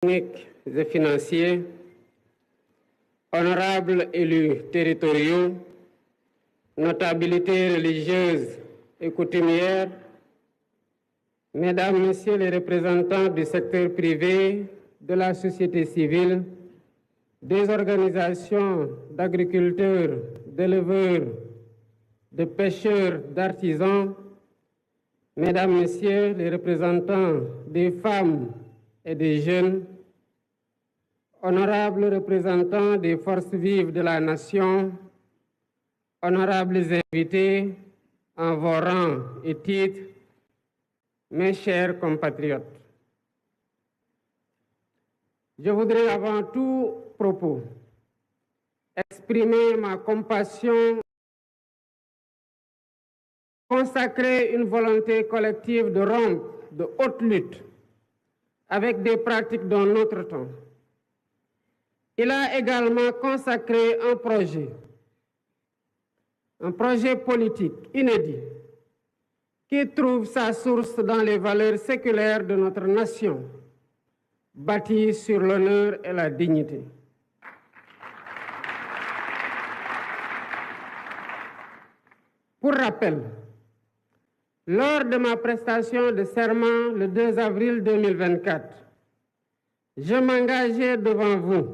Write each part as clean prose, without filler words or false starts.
techniques et financiers, honorables élus territoriaux, notabilités religieuses et coutumières, Mesdames, Messieurs les représentants du secteur privé, de la société civile, des organisations d'agriculteurs, d'éleveurs, de pêcheurs, d'artisans, Mesdames, Messieurs les représentants des femmes et des jeunes, honorables représentants des forces vives de la nation, honorables invités en vos rangs et titres, mes chers compatriotes. Je voudrais avant tout propos exprimer ma compassion, consacrer une volonté collective de rompre de haute lutte avec des pratiques d'un autre temps. Il a également consacré un projet politique inédit qui trouve sa source dans les valeurs séculaires de notre nation, bâties sur l'honneur et la dignité. Pour rappel, lors de ma prestation de serment le 2 avril 2024, je m'engageais devant vous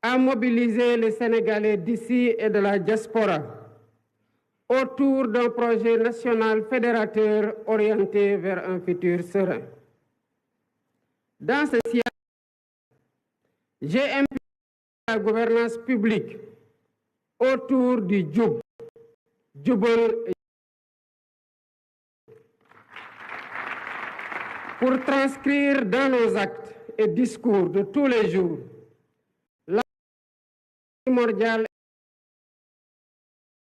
à mobiliser les Sénégalais d'ici et de la diaspora autour d'un projet national fédérateur orienté vers un futur serein. Dans ce sillage, j'ai impulsé la gouvernance publique autour du Djoub, Djoubal et pour transcrire dans nos actes et discours de tous les jours la primordiale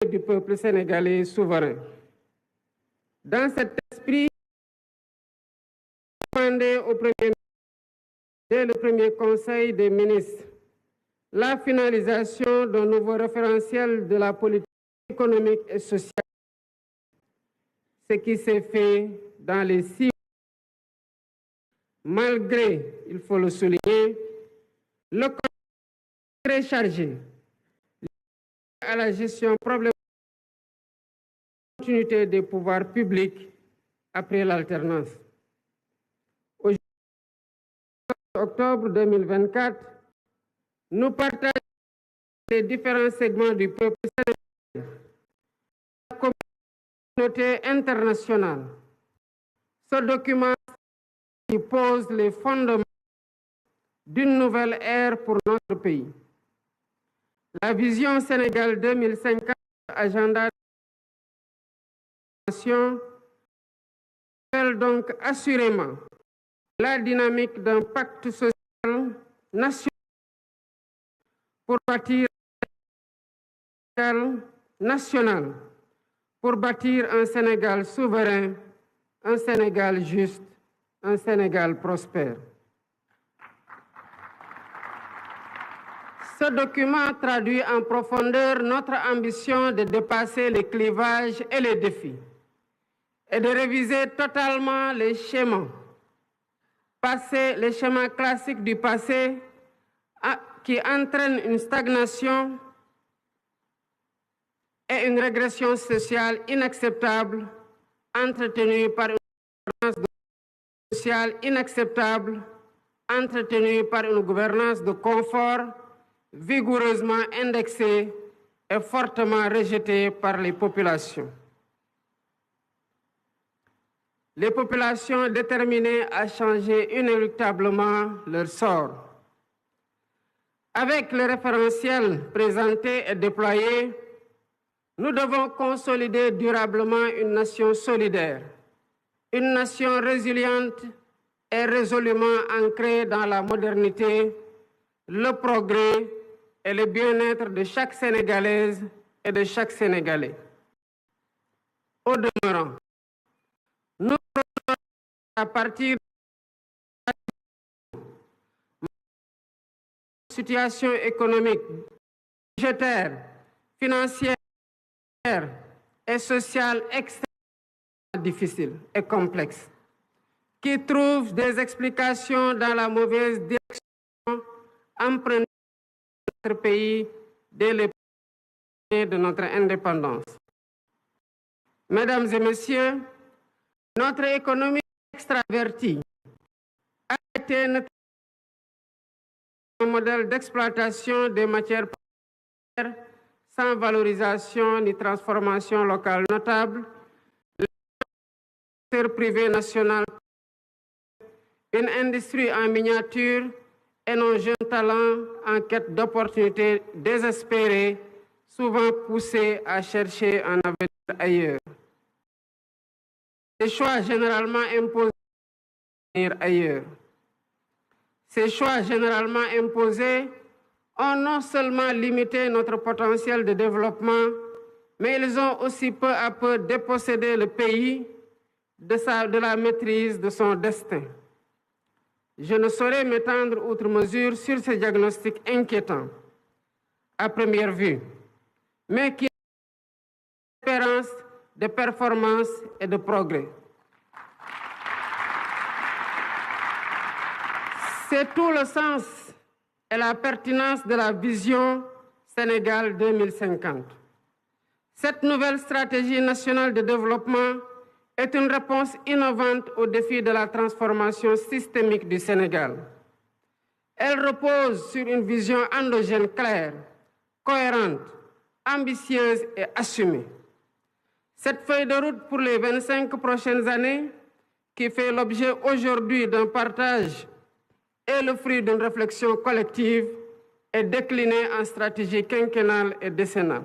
du peuple sénégalais souverain. Dans cet esprit, demandé au Premier ministre, dès le premier Conseil des ministres, la finalisation d'un nouveau référentiel de la politique économique et sociale, ce qui s'est fait dans les 6 mois, malgré, il faut le souligner, le contexte très chargé à la gestion problématique de la continuité des pouvoirs publics après l'alternance. Aujourd'hui, octobre 2024, nous partageons les différents segments du peuple sénégalais, la communauté internationale. Ce document qui pose les fondements d'une nouvelle ère pour notre pays. La vision Sénégal 2050, agenda de appelle donc assurément la dynamique d'un pacte social national pour bâtir un Sénégal souverain, un Sénégal juste, un Sénégal prospère. Ce document traduit en profondeur notre ambition de dépasser les clivages et les défis et de réviser totalement les schémas classiques du passé qui entraînent une stagnation et une régression sociale inacceptable, entretenue par une gouvernance de confort vigoureusement indexée et fortement rejetée par les populations. Les populations déterminées à changer inéluctablement leur sort. Avec le référentiel présenté et déployé, nous devons consolider durablement une nation solidaire, une nation résiliente et résolument ancrée dans la modernité, le progrès et le bien-être de chaque Sénégalaise et de chaque Sénégalais. Au demeurant, nous prenons à partir de la situation économique, budgétaire, financière et sociale extrêmement difficile et complexe. qui trouvent des explications dans la mauvaise direction empruntée par notre pays dès le premier de notre indépendance. Mesdames et messieurs, notre économie extravertie a été notre modèle d'exploitation des matières premières sans valorisation ni transformation locale notable, le secteur privé national, une industrie en miniature et nos jeunes talents en quête d'opportunités désespérées, souvent poussés à chercher un avenir ailleurs. Ces choix généralement imposés ailleurs. Ces choix généralement imposés ont non seulement limité notre potentiel de développement, mais ils ont aussi peu à peu dépossédé le pays de la maîtrise de son destin. Je ne saurais m'étendre outre mesure sur ces diagnostics inquiétants, à première vue, mais qui ont l'espérance de performance et de progrès. C'est tout le sens et la pertinence de la vision Sénégal 2050. Cette nouvelle stratégie nationale de développement est une réponse innovante aux défis de la transformation systémique du Sénégal. Elle repose sur une vision endogène claire, cohérente, ambitieuse et assumée. Cette feuille de route pour les 25 prochaines années, qui fait l'objet aujourd'hui d'un partage et le fruit d'une réflexion collective, est déclinée en stratégie quinquennale et décennale.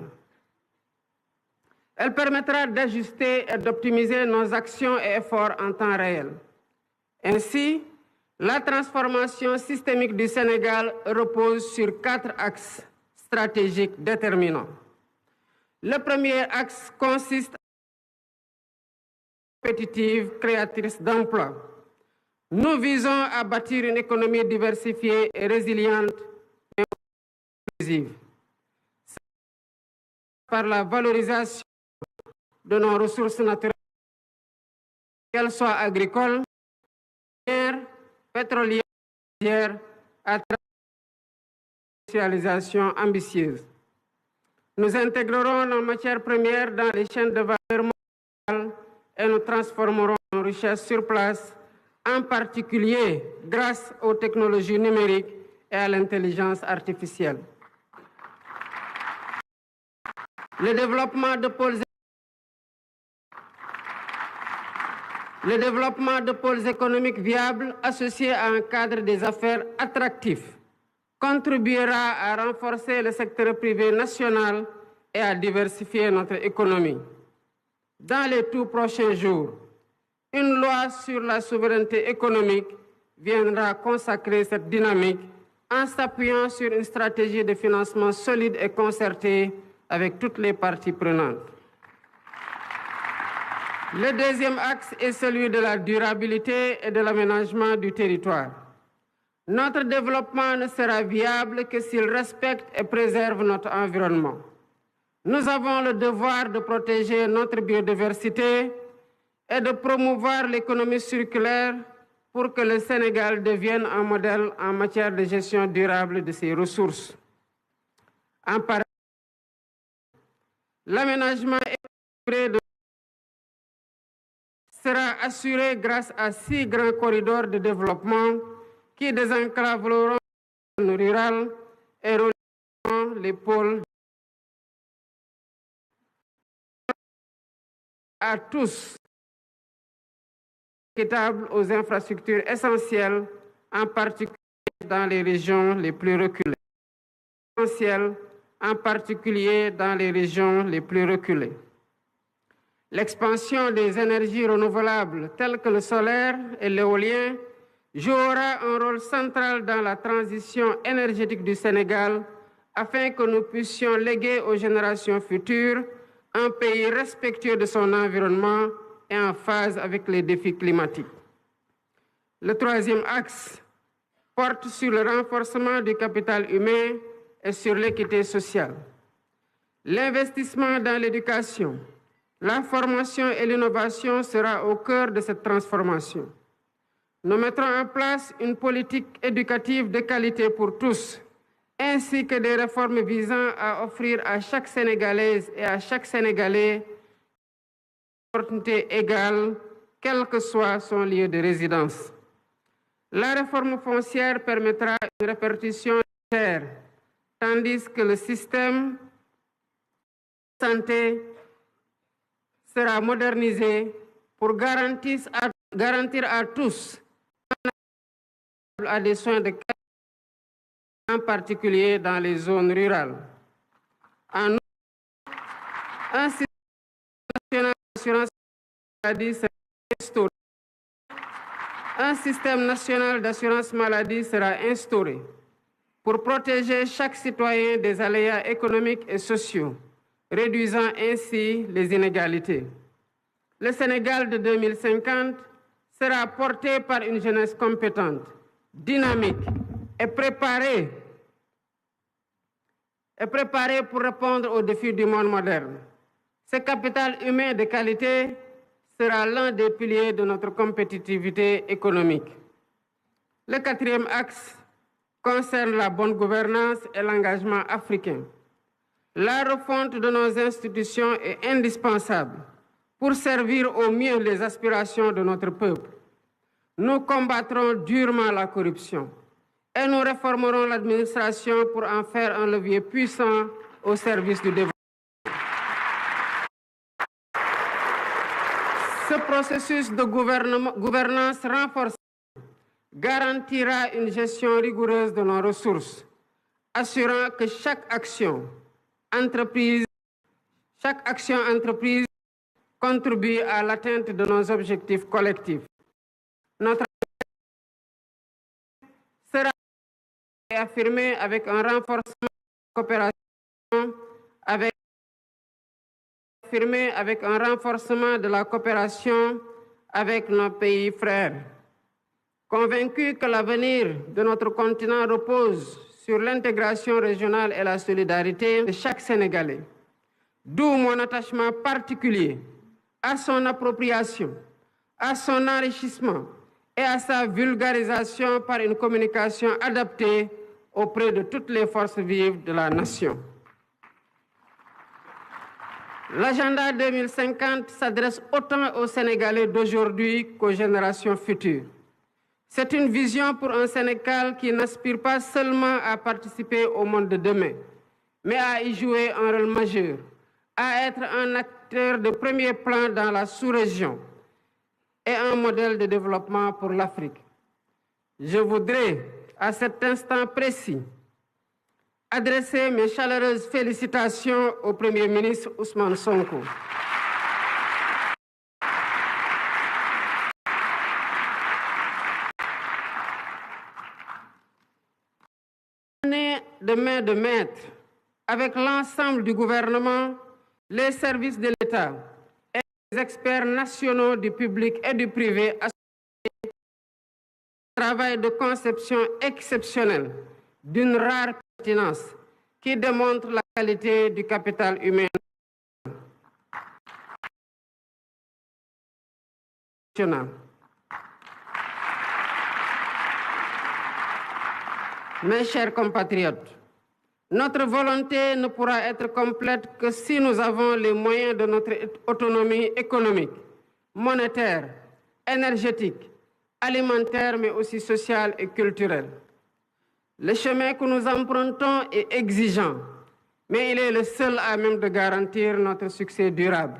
Elle permettra d'ajuster et d'optimiser nos actions et efforts en temps réel. Ainsi, la transformation systémique du Sénégal repose sur 4 axes stratégiques déterminants. Le premier axe consiste à être compétitive, créatrice d'emplois. Nous visons à bâtir une économie diversifiée et résiliente et inclusive. Par la valorisation de nos ressources naturelles, qu'elles soient agricoles, pétrolières, à travers une industrialisation ambitieuse. Nous intégrerons nos matières premières dans les chaînes de valeur mondiale et nous transformerons nos richesses sur place, en particulier grâce aux technologies numériques et à l'intelligence artificielle. Le développement de pôles économiques viables associés à un cadre des affaires attractif contribuera à renforcer le secteur privé national et à diversifier notre économie. Dans les tout prochains jours, une loi sur la souveraineté économique viendra consacrer cette dynamique en s'appuyant sur une stratégie de financement solide et concertée avec toutes les parties prenantes. Le deuxième axe est celui de la durabilité et de l'aménagement du territoire. Notre développement ne sera viable que s'il respecte et préserve notre environnement. Nous avons le devoir de protéger notre biodiversité et de promouvoir l'économie circulaire pour que le Sénégal devienne un modèle en matière de gestion durable de ses ressources. En parallèle, l'aménagement équilibré sera assuré grâce à 6 grands corridors de développement qui désenclaveront les zones rurales et relieront les pôles à tous, équitables aux infrastructures essentielles, en particulier dans les régions les plus reculées. L'expansion des énergies renouvelables telles que le solaire et l'éolien jouera un rôle central dans la transition énergétique du Sénégal afin que nous puissions léguer aux générations futures un pays respectueux de son environnement et en phase avec les défis climatiques. Le troisième axe porte sur le renforcement du capital humain et sur l'équité sociale. L'investissement dans l'éducation, la formation et l'innovation sera au cœur de cette transformation. Nous mettrons en place une politique éducative de qualité pour tous, ainsi que des réformes visant à offrir à chaque Sénégalaise et à chaque Sénégalais une opportunité égale, quel que soit son lieu de résidence. La réforme foncière permettra une répartition des terres, tandis que le système de santé sera modernisé pour garantir à tous à des soins de qualité, en particulier dans les zones rurales. En outre, un système national d'assurance maladie sera instauré pour protéger chaque citoyen des aléas économiques et sociaux, réduisant ainsi les inégalités. Le Sénégal de 2050 sera porté par une jeunesse compétente, dynamique et préparée pour répondre aux défis du monde moderne. Ce capital humain de qualité sera l'un des piliers de notre compétitivité économique. Le quatrième axe concerne la bonne gouvernance et l'engagement africain. La refonte de nos institutions est indispensable pour servir au mieux les aspirations de notre peuple. Nous combattrons durement la corruption et nous réformerons l'administration pour en faire un levier puissant au service du développement. Ce processus de gouvernance renforcée garantira une gestion rigoureuse de nos ressources, assurant que chaque action entreprise contribue à l'atteinte de nos objectifs collectifs. Notre sera affirmé avec un renforcement de la coopération avec nos pays frères. Convaincus que l'avenir de notre continent repose sur l'intégration régionale et la solidarité de chaque Sénégalais, d'où mon attachement particulier à son appropriation, à son enrichissement et à sa vulgarisation par une communication adaptée auprès de toutes les forces vives de la nation. L'agenda 2050 s'adresse autant aux Sénégalais d'aujourd'hui qu'aux générations futures. C'est une vision pour un Sénégal qui n'aspire pas seulement à participer au monde de demain, mais à y jouer un rôle majeur, à être un acteur de premier plan dans la sous-région et un modèle de développement pour l'Afrique. Je voudrais, à cet instant précis, adresser mes chaleureuses félicitations au Premier ministre Ousmane Sonko. De main de maître avec l'ensemble du gouvernement, les services de l'État et les experts nationaux du public et du privé associés à un travail de conception exceptionnel d'une rare pertinence qui démontre la qualité du capital humain national. Mes chers compatriotes, notre volonté ne pourra être complète que si nous avons les moyens de notre autonomie économique, monétaire, énergétique, alimentaire, mais aussi sociale et culturelle. Le chemin que nous empruntons est exigeant, mais il est le seul à même de garantir notre succès durable.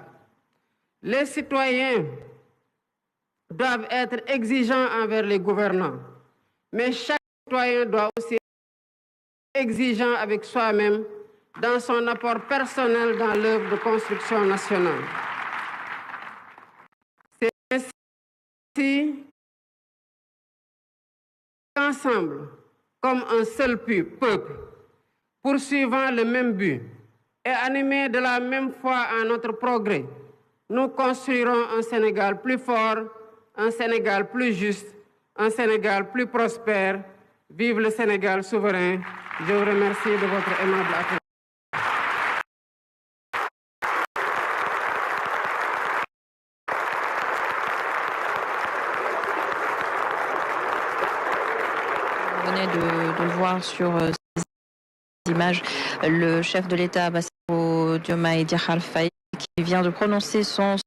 Les citoyens doivent être exigeants envers les gouvernants, mais chaque citoyen doit aussi être exigeant avec soi-même dans son apport personnel dans l'œuvre de construction nationale. C'est ainsi qu'ensemble, comme un seul peuple, poursuivant le même but et animés de la même foi en notre progrès, nous construirons un Sénégal plus fort, un Sénégal plus juste, un Sénégal plus prospère. Vive le Sénégal souverain. Je vous remercie de votre aimable attention. de le voir sur ces images, le chef de l'État, Bassirou Diomaye Diakhar Faye, qui vient de prononcer son